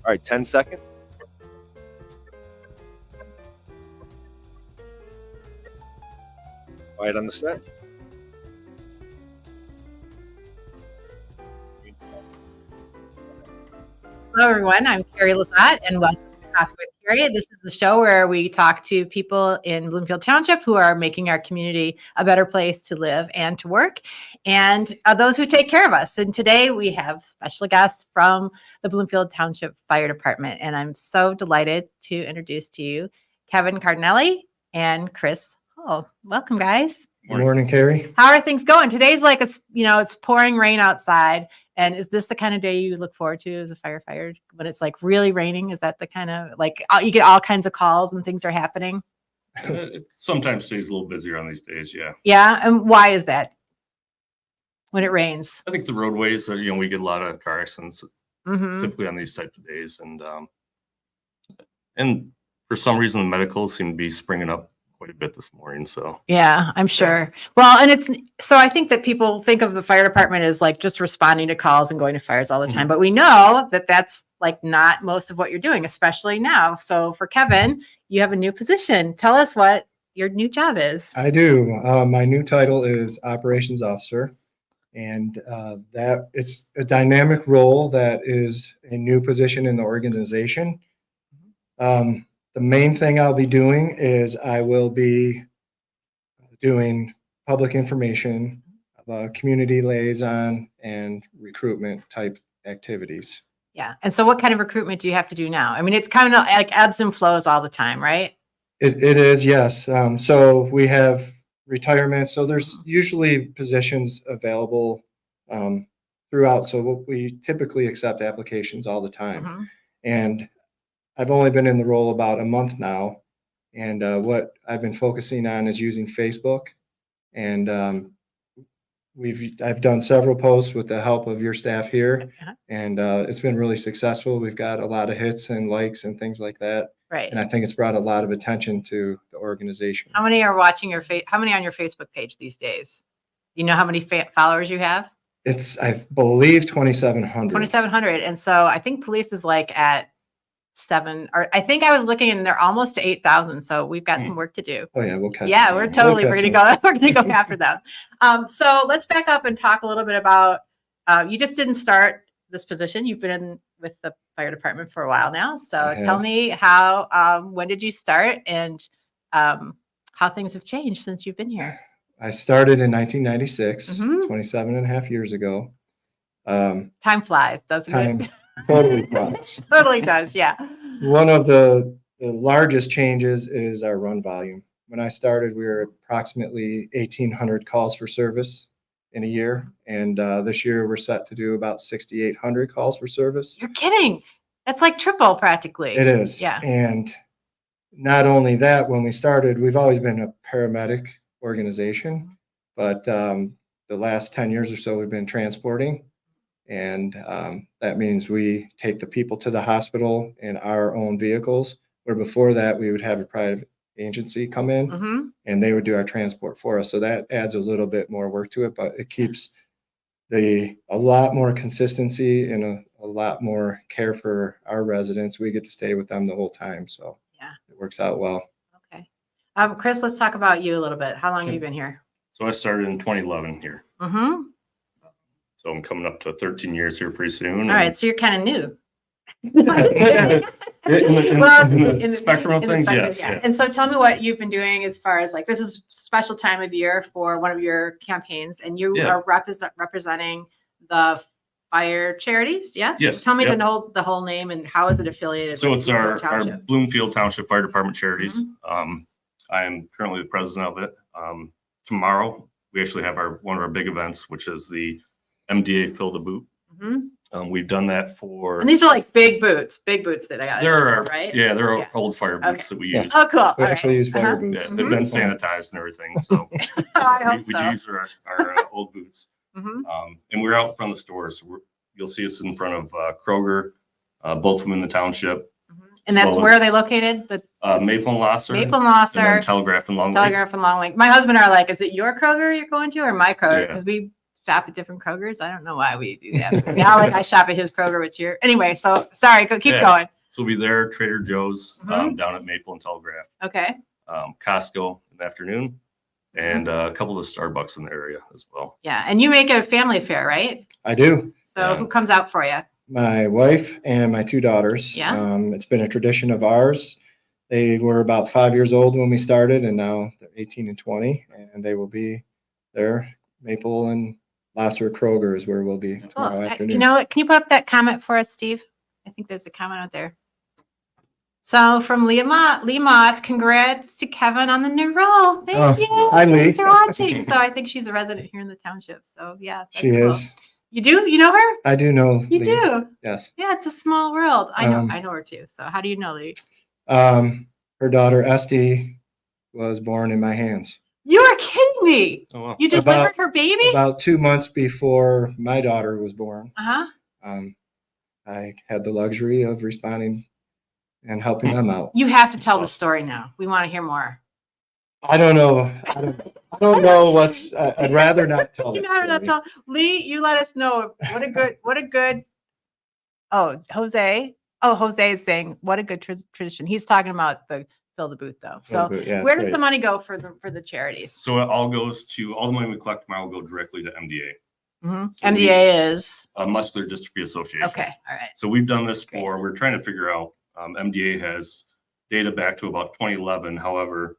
All right, 10 seconds. Quiet on the set. Hello, everyone. I'm Carrie Lazat, and welcome to Coffee with Carrie. This is the show where we talk to people in Bloomfield Township who are making our community a better place to live and to work, and those who take care of us. And today we have special guests from the Bloomfield Township Fire Department, and I'm so delighted to introduce to you Kevin Cardinale and Chris Hull. Welcome, guys. Good morning, Carrie. How are things going? Today's like it's pouring rain outside. And is this the kind of day you look forward to as a firefighter when it's like really raining? Is that the kind of like you get all kinds of calls and things are happening? It sometimes stays a little busier on these days. Yeah. Yeah. And why is that when it rains? I think the roadways are, we get a lot of car accidents typically on these types of days. And for some reason, the medicals seem to be springing up quite a bit this morning. So yeah, I'm sure. Well, and so I think that people think of the fire department as like just responding to calls and going to fires all the time, but we know that that's like not most of what you're doing, especially now. So for Kevin, you have a new position. Tell us what your new job is. I do. My new title is Operations Officer, and that it's a dynamic role that is a new position in the organization. The main thing I'll be doing is I will be doing public information, community liaison, and recruitment type activities. Yeah. And so what kind of recruitment do you have to do now? I mean, it's kind of like ebbs and flows all the time, right? It is, yes. So we have retirement. So there's usually positions available throughout. So we typically accept applications all the time. And I've only been in the role about a month now, and what I've been focusing on is using Facebook, and I've done several posts with the help of your staff here, and it's been really successful. We've got a lot of hits and likes and things like that, right? And I think it's brought a lot of attention to the organization. How many are watching how many on your Facebook page these days? You know how many followers you have? It's, I believe, 2,700. 2,700, and so I think police is like at 7, or I think I was looking and they're almost to 8,000. So we've got some work to do. Oh yeah, we'll catch. Yeah, we're totally, we're gonna go after them. So let's back up and talk a little bit about, you just didn't start this position. You've been in with the fire department for a while now. So tell me when did you start and how things have changed since you've been here? I started in 1996, 27 and a half years ago. Time flies, doesn't it? Totally does. Totally does, yeah. One of the largest changes is our run volume. When I started, we were approximately 1,800 calls for service in a year. And this year we're set to do about 6,800 calls for service. You're kidding. That's like triple practically. It is. Yeah. And not only that, when we started, we've always been a paramedic organization, but the last 10 years or so, we've been transporting. And that means we take the people to the hospital in our own vehicles, where before that we would have a private agency come in and they would do our transport for us. So that adds a little bit more work to it, but it keeps a lot more consistency and a lot more care for our residents. We get to stay with them the whole time. So yeah, it works out well. Okay. Chris, let's talk about you a little bit. How long have you been here? So I started in 2011 here. So I'm coming up to 13 years here pretty soon. All right, so you're kind of new. in the spectrum of things, yes. Yeah. And so tell me what you've been doing as far as like, this is a special time of year for one of your campaigns, and you are representing the fire charities, yes? Yes. Tell me the whole name and how is it affiliated? So it's our Bloomfield Township Fire Department charities. I am currently the president of it. Tomorrow, we actually have one of our big events, which is the MDA Fill the Boot. We've done that for. And these are like big boots that I got. They're right. Yeah, they're old fire boots that we use. Oh, cool. We actually use fire boots. Yeah, they've been sanitized and everything. So I hope so. We use our old boots. And we're out in front of the stores. You'll see us in front of Kroger, both of them in the township. And that's where are they located? The Maple and Losser. Maple and Losser. And then Telegraph and Long Lake. Telegraph and Long Lake. My husband are like, is it your Kroger you're going to or my Kroger? Because we shop at different Krogers? I don't know why we do that. Now, like I shop at his Kroger, which you're anyway. So sorry, keep going. So we'll be there, Trader Joe's Mhm. down at Maple and Telegraph, Okay. Costco in the afternoon, and a couple of Starbucks in the area as well. Yeah, and you make it a family affair, right? I do. So Yeah. who comes out for you? My wife and my two daughters. Yeah. It's been a tradition of ours. They were about 5 years old when we started, and now they're 18 and 20, and they will be there. Maple and Lasser Kroger is where we'll be tomorrow afternoon. You know what? Can you put up that comment for us, Steve? I think there's a comment out there. So from Lee Moss, congrats to Kevin on the new role. Thank you. Hi, Lee. Thanks for watching. So I think she's a resident here in the township. So yeah, that's She cool. is. You do? You know her? I do know. You Lee. do? Yes. Yeah, it's a small world. I know her too. So how do you know Lee? Her daughter Esty was born in my hands. You are kidding me. Oh, wow. You delivered her baby? About 2 months before my daughter was born. Uh-huh. I had the luxury of responding and helping them out. You have to tell the story now. We want to hear more. I don't know. I don't know what's. I'd rather not tell. You that know how to not story. tell. Lee, you let us know. What a good. Oh, Jose. Oh, Jose is saying what a good tradition. He's talking about the fill the booth though. So Yeah, where does great. the money go for the charities? So it all goes to all the money we collect tomorrow will go directly to MDA, Mm-hmm. So MDA is Muscular Dystrophy Association. okay. All right. So we've done this Great. we're trying to figure out, MDA has data back to about 2011. However,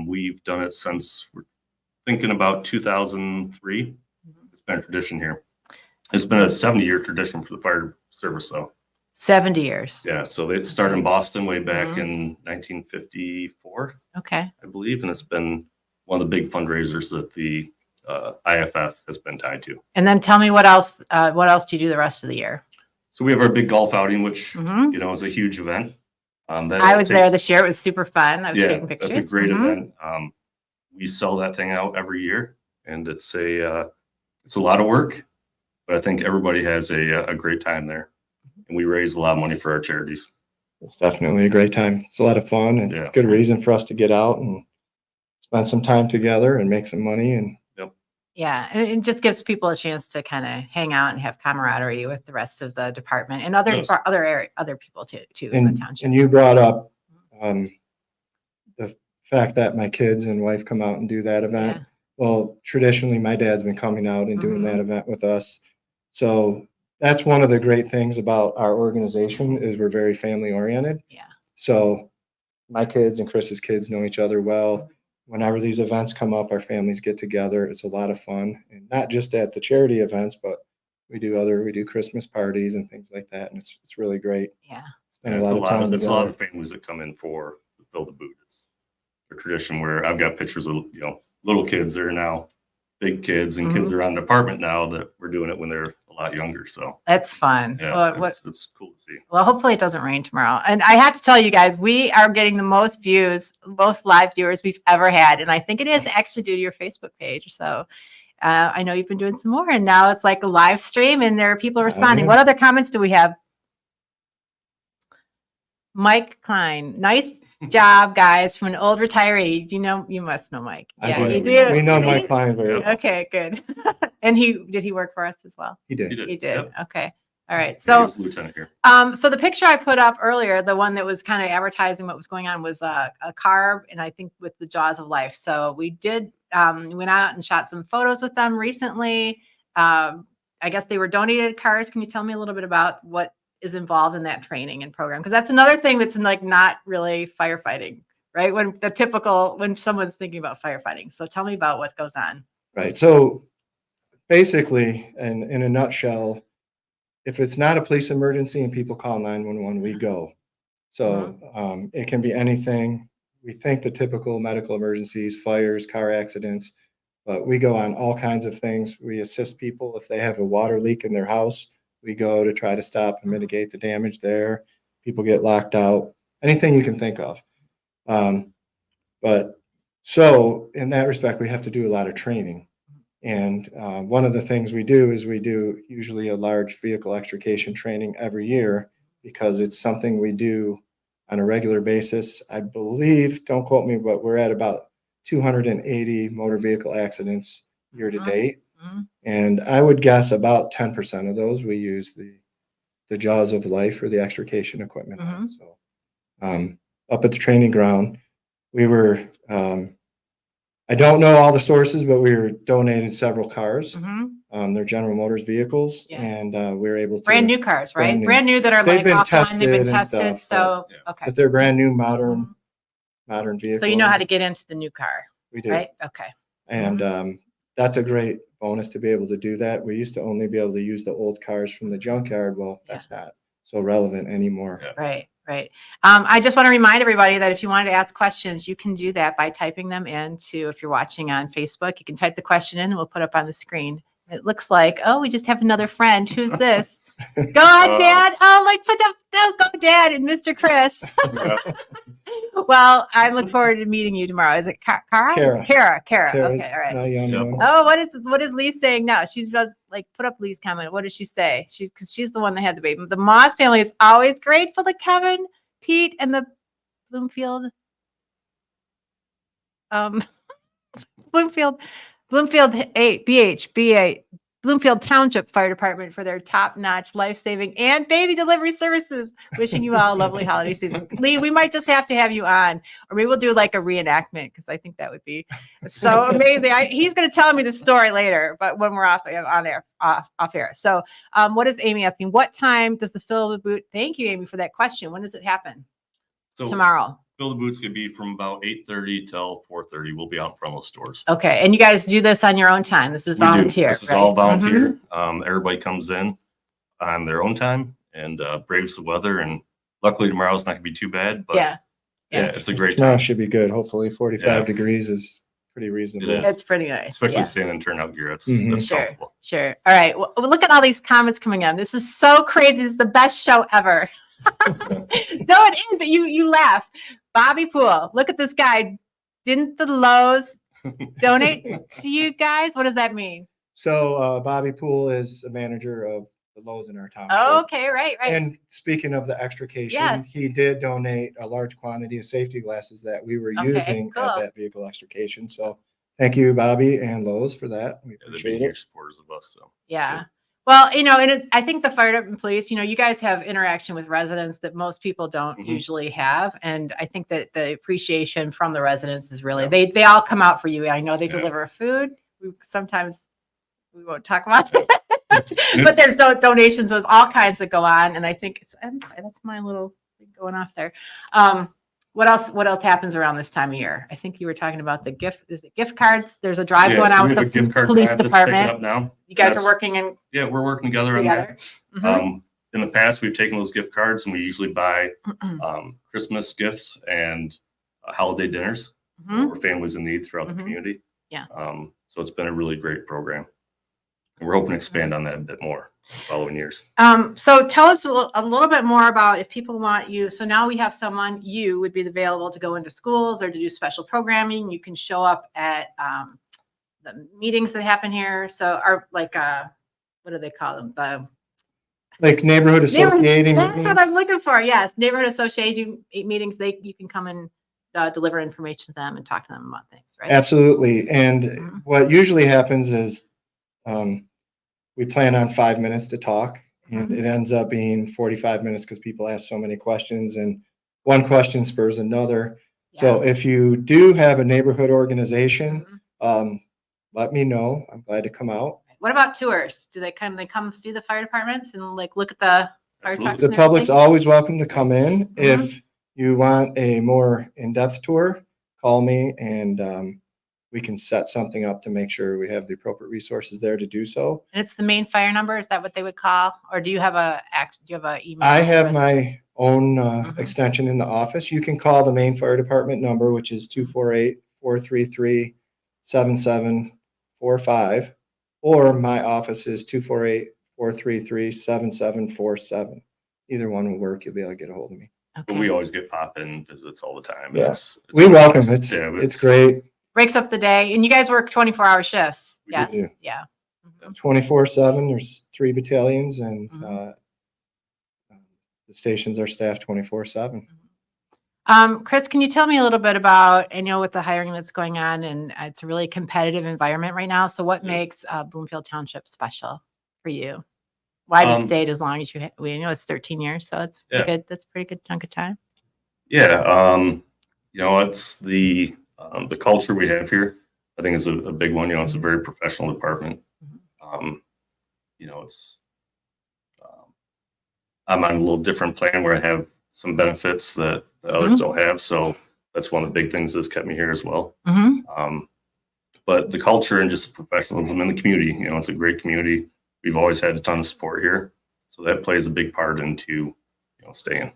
we've done it since we're thinking about 2003. Mm-hmm. It's been a tradition here. It's been a 70-year tradition for the fire service though. 70 years. Yeah. So they started in Boston way back Mhm. in 1954, Okay. I believe. And it's been one of the big fundraisers that the IFF has been tied to. And then tell me what else do you do the rest of the year? So we have our big golf outing, which, Mhm. is a huge event. I was there this year. It was super fun. I was taking pictures. That's a great Mhm. event. We sell that thing out every year, and it's a lot of work, but I think everybody has a great time there, and we raise a lot of money for our charities. It's definitely a great time. It's a lot of fun. And It's Yeah. a good reason for us to get out and spend some time together and make some money. And Yeah, and it just gives people a chance to kind of hang out and have camaraderie with the rest of the department and other Yes. other people too in the township. and you brought up the fact that my kids and wife come out and do that event. Yeah. Well, traditionally, my dad's been coming out and doing Mhm. that event with us. So that's one of the great things about our organization is we're very family oriented. Yeah. So my kids and Chris's kids know each other well. Whenever these events come up, our families get together. It's a lot of fun, and not just at the charity events, but we do Christmas parties and things like that, and it's really great. Yeah. Spend It's a lot of time it's a lot of together. families that come in for the Fill the Boot. It's a tradition where I've got pictures of little kids that are now big kids, and kids Mhm. around the department now that we're doing it when they're a lot younger. So That's fun. yeah, Well, it's cool to see. Well, hopefully it doesn't rain tomorrow. And I have to tell you guys, we are getting the most views, most live viewers we've ever had. And I think it is actually due to your Facebook page. So I know you've been doing some more, and now it's like a live stream and there are people responding. yeah. What other comments do we have? Mike Klein, nice job, guys, from an old retiree. You must know Mike. Yeah, do. you do. We know See? Mike Klein very well. Okay, good. And did he work for us as well? He did. He He did. Yep. Okay. All right. He So was a lieutenant here. so the picture I put up earlier, the one that was kind of advertising what was going on, was a car, and I think with the Jaws of Life. So we went out and shot some photos with them recently. I guess they were donated cars. Can you tell me a little bit about what is involved in that training and program? Because that's another thing that's like not really firefighting, right? When someone's thinking about firefighting. So tell me about what goes on. Right. So basically, and in a nutshell, if it's not a police emergency and people call 911, we go. So it can be anything. We think the typical medical emergencies, fires, car accidents, but we go on all kinds of things. We assist people if they have a water leak in their house. We go to try to stop and mitigate the damage there. People get locked out, anything you can think of. But so in that respect, we have to do a lot of training. And one of the things we do is we do usually a large vehicle extrication training every year because it's something we do on a regular basis. I believe, don't quote me, but we're at about 280 motor vehicle accidents year to date. Mhm. And I would guess about 10% of those, we use the jaws of life or the extrication equipment on. So up at the training ground, we were, I don't know all the sources, but we were donated several cars. They're General Motors vehicles, Yeah. and we were able to Brand new cars, right? brand new. that are They've like been offline, they've been tested and tested. stuff, So, okay. but they're brand new, modern vehicles. So you know how to get into the new car, We do. right? Okay. And that's a great bonus to be able to do that. We used to only be able to use the old cars from the junkyard. Well, that's not so relevant anymore. Right. I just want to remind everybody that if you wanted to ask questions, you can do that by typing them into, if you're watching on Facebook, you can type the question in and we'll put up on the screen. It looks like, oh, we just have another friend. Who's this? Go on, Dad. Oh, like put the go, Dad, and Mr. Chris. Well, I look forward to meeting you tomorrow. Is it Kara? Kara. Okay, all right. Oh, what is Lee saying now? She does like put up Lee's comment. What does she say? Because she's the one that had the baby. The Moss family is always grateful to Kevin, Pete, and the Bloomfield. Bloomfield 8 BHBA Bloomfield Township Fire Department for their top-notch life-saving and baby delivery services. Wishing you all a lovely holiday season. Lee, we might just have to have you on, or maybe we'll do like a reenactment because I think that would be so amazing. He's going to tell me the story later, but when we're off air. So, what is Amy asking? What time does the fill of the boot? Thank you, Amy, for that question. When does it happen? So tomorrow. Fill the boots could be from about 8:30 till 4:30. We'll be out in front of those stores. Okay, and you guys do this on your own time. This is volunteer. This is all volunteer. Everybody comes in on their own time and braves the weather. And luckily tomorrow's not gonna be too bad. But yeah, it's a great time. Tomorrow should be good. Hopefully 45 degrees is pretty reasonable. It's pretty nice. Especially staying in turnout gear. That's comfortable. Sure. All right. Well, look at all these comments coming in. This is so crazy. This is the best show ever. No, it is. You laugh. Bobby Poole, look at this guy. Didn't the Lowe's donate to you guys? What does that mean? So Bobby Poole is a manager of the Lowe's in our township. Oh, okay, right. And speaking of the extrication, he did donate a large quantity of safety glasses that we were using at that vehicle extrication. So thank you, Bobby and Lowe's, for that. We appreciate it. Supporters of us. So yeah. Well, and I think the fire department police, you guys have interaction with residents that most people don't usually have. And I think that the appreciation from the residents is really, they all come out for you. I know they deliver food. Sometimes we won't talk about it, but there's donations of all kinds that go on. And I think I'm sorry, that's my little thing going off there. What else happens around this time of year? I think you were talking about the gift. Is it gift cards? There's a drive going on with the police department. Now. You guys are working in. Yeah, we're working together on that. In the past, we've taken those gift cards and we usually buy Christmas gifts and holiday dinners for families in need throughout the community. Yeah. So it's been a really great program. And we're hoping to expand on that a bit more in the following years. So tell us a little bit more about if people want you. So now we have someone, you would be available to go into schools or to do special programming. You can show up at the meetings that happen here. So are like, what do they call them? Like neighborhood associating. That's what I'm looking for. Yes. Neighborhood associating meetings. You can come and deliver information to them and talk to them about things, right? Absolutely. And what usually happens is, we plan on 5 minutes to talk and it ends up being 45 minutes because people ask so many questions and one question spurs another. Yeah. So if you do have a neighborhood organization, let me know. I'm glad to come out. What about tours? Do they come see the fire departments and like look at the fire trucks? The public's always welcome to come in. If you want a more in-depth tour, call me and we can set something up to make sure we have the appropriate resources there to do so. And it's the main fire number. Is that what they would call? Or do you have an email? I have my own extension in the office. You can call the main fire department number, which is 248-433-7745, or my office is 248-433-7747. Either one will work. You'll be able to get a hold of me. Okay. But we always get pop-in visits all the time. Yes, we welcome. It's great. Breaks up the day, and you guys work 24-hour shifts. Yes, yeah. 24/7. There's 3 battalions, and the stations are staffed 24/7. Chris, can you tell me a little bit about, I know with the hiring that's going on and it's a really competitive environment right now. So what makes Bloomfield Township special for you? Why have you stayed as long as you we know it's 13 years, so it's pretty good. That's a pretty good chunk of time. Yeah. It's the culture we have here. I think is a big one. It's a very professional department. It's I'm on a little different plan where I have some benefits that others don't have. So that's one of the big things that's kept me here as well. But the culture and just the professionalism in the community, it's a great community. We've always had a ton of support here. So that plays a big part into, staying.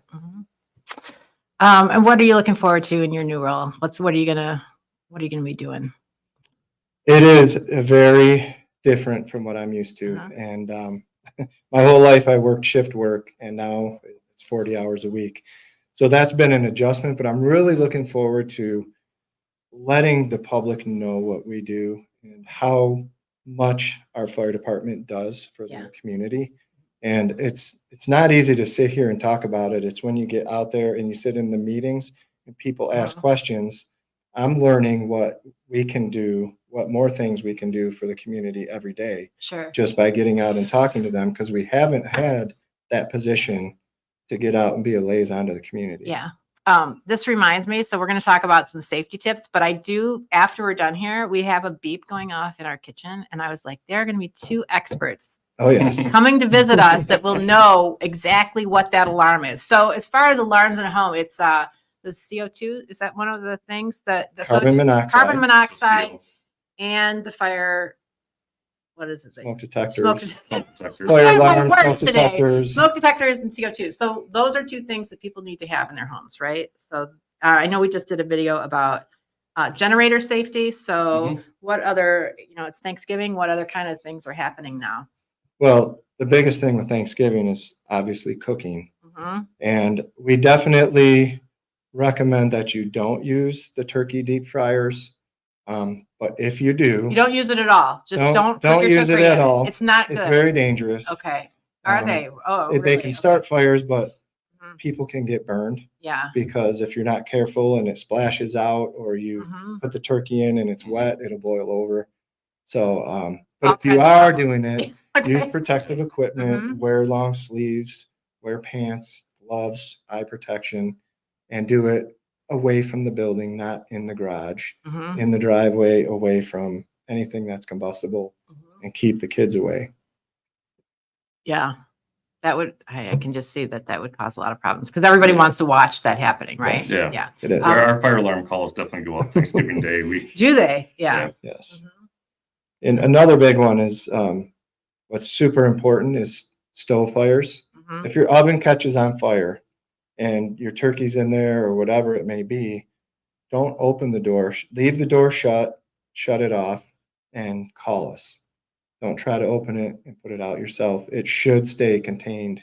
And what are you looking forward to in your new role? What are you gonna be doing? It is very different from what I'm used to. And my whole life I worked shift work, and now it's 40 hours a week. So that's been an adjustment, but I'm really looking forward to letting the public know what we do and how much our fire department does for the community. And it's not easy to sit here and talk about it. It's when you get out there and you sit in the meetings and people ask questions. I'm learning what we can do, what more things we can do for the community every day. Sure. Just by getting out and talking to them, because we haven't had that position to get out and be a liaison to the community. Yeah. This reminds me, so we're going to talk about some safety tips, but after we're done here, we have a beep going off in our kitchen. And I was like, there are going to be 2 experts coming to visit us that will know exactly what that alarm is. So as far as alarms in a home, it's the CO2. Is that one of the things that the carbon monoxide and the fire? What is it? Smoke detectors. Fire alarms, smoke detectors. Smoke detectors and CO2. So those are 2 things that people need to have in their homes, right? So I know we just did a video about generator safety. So what other, it's Thanksgiving. What other kind of things are happening now? Well, the biggest thing with Thanksgiving is obviously cooking. And we definitely recommend that you don't use the turkey deep fryers. But if you do, you don't use it at all. Just don't use it at all. It's not good. It's very dangerous. Okay. Are they? Oh, they can start fires, but people can get burned. Yeah. Because if you're not careful and it splashes out, or you put the turkey in and it's wet, it'll boil over. So, but if you are doing it, use protective equipment, wear long sleeves, wear pants, gloves, eye protection, and do it away from the building, not in the garage, in the driveway, away from anything that's combustible, and keep the kids away. Yeah, that would, I can just see that would cause a lot of problems because everybody wants to watch that happening, right? Yes. Yeah. It is. Our fire alarm calls definitely go up Thanksgiving Day. Do they? Yeah. Yes. And another big one is what's super important is stove fires. If your oven catches on fire and your turkey's in there or whatever it may be, don't open the door. Leave the door shut it off, and call us. Don't try to open it and put it out yourself. It should stay contained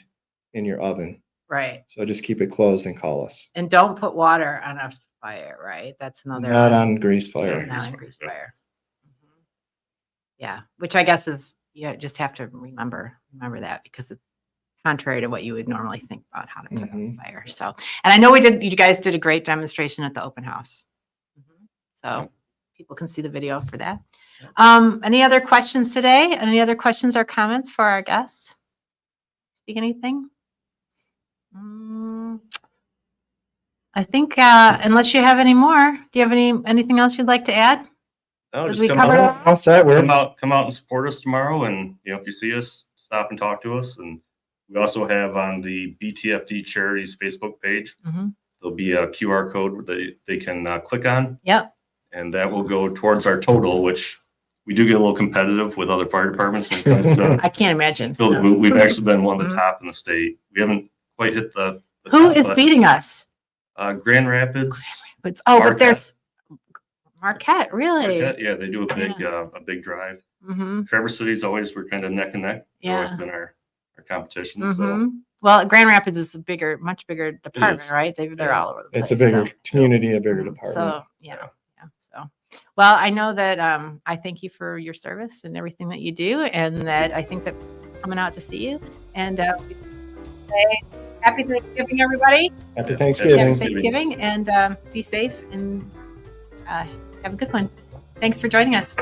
in your oven. Right. So just keep it closed and call us. And don't put water on a fire, right? That's another. Not on grease fire. Not on grease fire. Yeah, which I guess is, just have to remember that because it's contrary to what you would normally think about how to put out a fire. So, and I know you guys did a great demonstration at the open house. So people can see the video for that. Any other questions today? Any other questions or comments for our guests? See anything? I think, unless you have any more, do you have anything else you'd like to add? No, just we come covered out. Come out and support us tomorrow. And, if you see us, stop and talk to us. And we also have on the BTFD Charities Facebook page, there'll be a QR code that they can click on. Yep. And that will go towards our total, which we do get a little competitive with other fire departments. I can't imagine. Fill the boot. We've actually been one of the top in the state. We haven't quite hit the Who is beating us? Grand Rapids. Oh, but there's Marquette, really? Marquette, yeah, they do a big drive. Traverse City's we're kind of neck and neck. It's always been our competition. So. Well, Grand Rapids is much bigger department, right? They're all over the place. It's a bigger community, a bigger department. So so, well, I know that I thank you for your service and everything that you do, and that I think that coming out to see you and Happy Thanksgiving, everybody. Happy Happy Thanksgiving. Thanksgiving, and be safe and have a good one. Thanks for joining us.